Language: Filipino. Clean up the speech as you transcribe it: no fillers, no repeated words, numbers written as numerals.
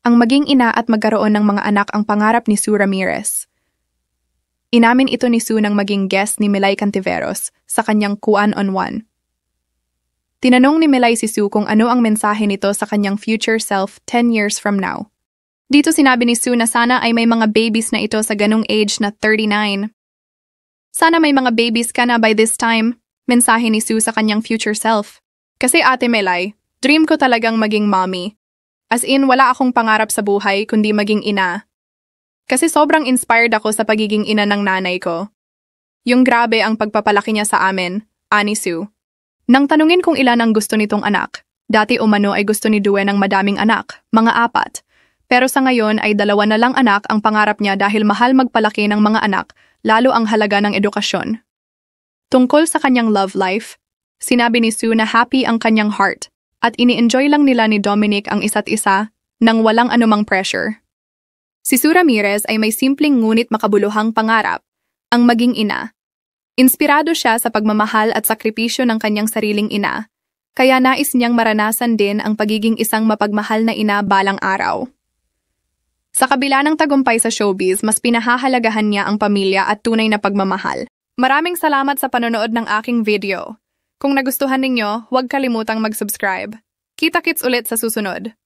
Ang maging ina at magkaroon ng mga anak ang pangarap ni Sue Ramirez. Inamin ito ni Sue nang maging guest ni Melay Cantiveros sa kanyang Kuan on One. Tinanong ni Melay si Sue kung ano ang mensahe nito sa kanyang future self 10 years from now. Dito sinabi ni Sue na sana ay may mga babies na ito sa ganung age na 39. Sana may mga babies ka na by this time, mensahe ni Sue sa kanyang future self. Kasi Ate Melay, dream ko talagang maging mommy. As in, wala akong pangarap sa buhay kundi maging ina. Kasi sobrang inspired ako sa pagiging ina ng nanay ko. Yung grabe ang pagpapalaki niya sa amin, ani Sue. Nang tanungin kung ilan ang gusto nitong anak, dati umano ay gusto ni Due ng madaming anak, mga 4. Pero sa ngayon ay 2 na lang anak ang pangarap niya dahil mahal magpalaki ng mga anak, lalo ang halaga ng edukasyon. Tungkol sa kanyang love life, sinabi ni Sue na happy ang kanyang heart at ini-enjoy lang nila ni Dominic ang isa't isa nang walang anumang pressure. Si Sue Ramirez ay may simpleng ngunit makabuluhang pangarap, ang maging ina. Inspirado siya sa pagmamahal at sakripisyo ng kanyang sariling ina, kaya nais niyang maranasan din ang pagiging isang mapagmahal na ina balang araw. Sa kabila ng tagumpay sa showbiz, mas pinahahalagahan niya ang pamilya at tunay na pagmamahal. Maraming salamat sa panonood ng aking video. Kung nagustuhan ninyo, huwag kalimutang mag-subscribe. Kita-kits ulit sa susunod.